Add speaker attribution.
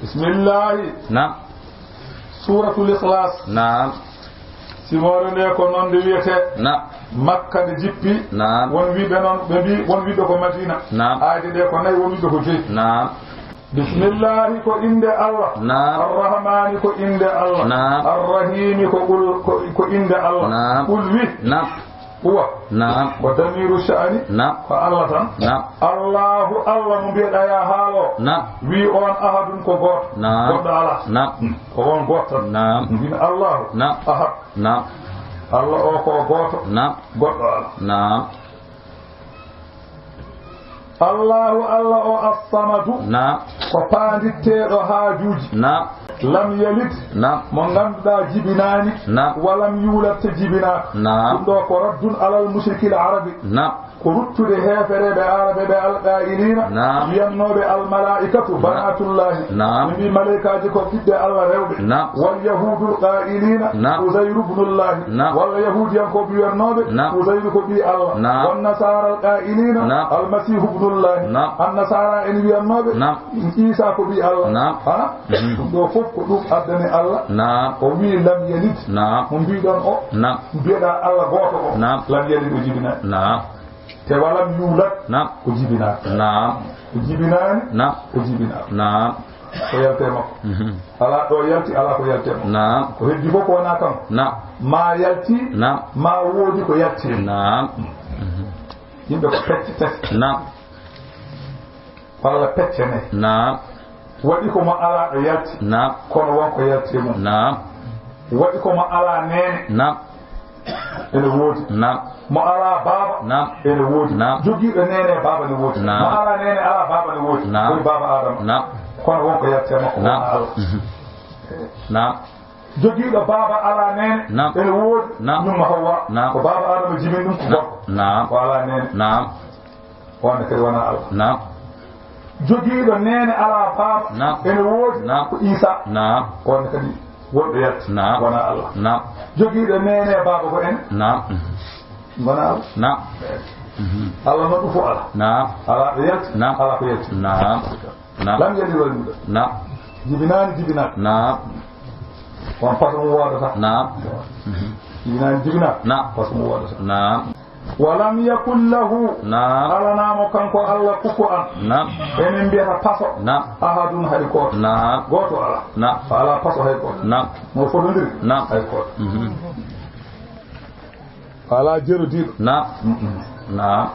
Speaker 1: بسم الله.
Speaker 2: نعم.
Speaker 1: سورة الإخلاص.
Speaker 2: نعم.
Speaker 1: سيمور نيكو نون دي ويته.
Speaker 2: نعم.
Speaker 1: مكة دي جيبي.
Speaker 2: نعم.
Speaker 1: وون وي بنون بي وون وي دوكو مدينة.
Speaker 2: نعم.
Speaker 1: آيدي دي كو ناي وون وي دوكو جي.
Speaker 2: نعم.
Speaker 1: بسم الله كو إند الله.
Speaker 2: نعم.
Speaker 1: الرحمن كو إند الله.
Speaker 2: نعم.
Speaker 1: الرحيم كو إند الله.
Speaker 2: نعم.
Speaker 1: قل وي.
Speaker 2: نعم.
Speaker 1: هو.
Speaker 2: نعم.
Speaker 1: وضمير الشأن.
Speaker 2: نعم.
Speaker 1: فالله تن.
Speaker 2: نعم.
Speaker 1: الله الله مبيدا يا حالو.
Speaker 2: نعم.
Speaker 1: وي اون احد كو غوت.
Speaker 2: نعم.
Speaker 1: غوت الله.
Speaker 2: نعم.
Speaker 1: كو اون غوت.
Speaker 2: نعم.
Speaker 1: الله.
Speaker 2: نعم.
Speaker 1: احد.
Speaker 2: نعم.
Speaker 1: الله او كو غوت.
Speaker 2: نعم.
Speaker 1: غوت الله.
Speaker 2: نعم.
Speaker 1: الله الله او الصمد.
Speaker 2: نعم.
Speaker 1: كو بانديتيدو حاجوجي.
Speaker 2: نعم.
Speaker 1: لم يلد.
Speaker 2: نعم.
Speaker 1: mo ganduda jibinani.
Speaker 2: نعم.
Speaker 1: ولم يولد جبنا.
Speaker 2: نعم.
Speaker 1: دو كو رد على المشرك العربي.
Speaker 2: نعم.
Speaker 1: قلت هافر بعرب بالقائلين.
Speaker 2: نعم.
Speaker 1: ينوب الملائكة بنات الله.
Speaker 2: نعم.
Speaker 1: من ملائكة كفد الله ريوب.
Speaker 2: نعم.
Speaker 1: واليهود القائلين.
Speaker 2: نعم.
Speaker 1: عزير بن الله.
Speaker 2: نعم.
Speaker 1: واليهود ينكب ينوب.
Speaker 2: نعم.
Speaker 1: عزير كبي الله.
Speaker 2: نعم.
Speaker 1: والنصارى القائلين.
Speaker 2: نعم.
Speaker 1: المسيح ابن الله.
Speaker 2: نعم.
Speaker 1: النصارى ان ينوب.
Speaker 2: نعم.
Speaker 1: عيسى كبي الله.
Speaker 2: نعم.
Speaker 1: ها دو فوف كدوم ادني الله.
Speaker 2: نعم.
Speaker 1: ومي لم يلد.
Speaker 2: نعم.
Speaker 1: من بيدون او.
Speaker 2: نعم.
Speaker 1: بيدا الله غوتو.
Speaker 2: نعم.
Speaker 1: لم يلد وجبنا.
Speaker 2: نعم.
Speaker 1: ولم يولد.
Speaker 2: نعم.
Speaker 1: وجبنا.
Speaker 2: نعم.
Speaker 1: وجبنا.
Speaker 2: نعم.
Speaker 1: وجبنا.
Speaker 2: نعم.
Speaker 1: ko yalte makko ala do yalti ala ko yalte makko
Speaker 2: نعم.
Speaker 1: ko heddi fof ko wona kam
Speaker 2: نعم.
Speaker 1: ma yalti
Speaker 2: نعم.
Speaker 1: ma woodi ko yalti
Speaker 2: نعم.
Speaker 1: yimɓe ko pecce tati
Speaker 2: نعم.
Speaker 1: walla pecce ne
Speaker 2: نعم.
Speaker 1: waɗi ko mo ala ɗo yalti
Speaker 2: نعم.
Speaker 1: kono wonko yalti mum
Speaker 2: نعم.
Speaker 1: waɗi ko mo ala nene
Speaker 2: نعم.
Speaker 1: ene woodi
Speaker 2: نعم.
Speaker 1: mo ala baba
Speaker 2: نعم.
Speaker 1: ene woodi
Speaker 2: نعم.
Speaker 1: jogiiɗo nene baba ne woodi
Speaker 2: نعم.
Speaker 1: mo ala nene ala baba ne woodi
Speaker 2: نعم.
Speaker 1: koye baba adama
Speaker 2: نعم.
Speaker 1: kono wonko yalti makko wona Allah
Speaker 2: نعم.
Speaker 1: jogiiɗo baba ala nene
Speaker 2: نعم.
Speaker 1: ene woodi
Speaker 2: نعم.
Speaker 1: ɗum hawa
Speaker 2: نعم.
Speaker 1: ko baba adama jibin ɗum ko gorko
Speaker 2: نعم.
Speaker 1: ko ala nene
Speaker 2: نعم.
Speaker 1: wonde kadi wona Allah
Speaker 2: نعم.
Speaker 1: jogiiɗo nene ala baba
Speaker 2: نعم.
Speaker 1: ene woodi
Speaker 2: نعم.
Speaker 1: ko Isa
Speaker 2: نعم.
Speaker 1: wonde kadi wonɗo yalti
Speaker 2: نعم.
Speaker 1: wona Allah
Speaker 2: نعم.
Speaker 1: jogiiɗo nene baba ko en
Speaker 2: نعم.
Speaker 1: wona Allah
Speaker 2: نعم.
Speaker 1: Allah noon ɗum fof ala
Speaker 2: نعم.
Speaker 1: ala ɗo yalti
Speaker 2: نعم.
Speaker 1: ala ko yalti
Speaker 2: نعم. نعم.
Speaker 1: lam yalti wala yuɗa
Speaker 2: نعم.
Speaker 1: jibinaani jibinaat
Speaker 2: نعم.
Speaker 1: won façon mo woodata
Speaker 2: نعم.
Speaker 1: jibinaani jibinaat
Speaker 2: نعم.
Speaker 1: façon mo woodata
Speaker 2: نعم.
Speaker 1: walam yakun lahu
Speaker 2: نعم.
Speaker 1: alanamo kanko Allah kuku an
Speaker 2: نعم.
Speaker 1: enen mbiyata paso
Speaker 2: نعم.
Speaker 1: ahadun hay goto
Speaker 2: نعم.
Speaker 1: goto ala
Speaker 2: نعم.
Speaker 1: ala paso hay goto
Speaker 2: نعم.
Speaker 1: mo fotodiri
Speaker 2: نعم.
Speaker 1: hay goto ala jerudiɗo
Speaker 2: نعم. نعم.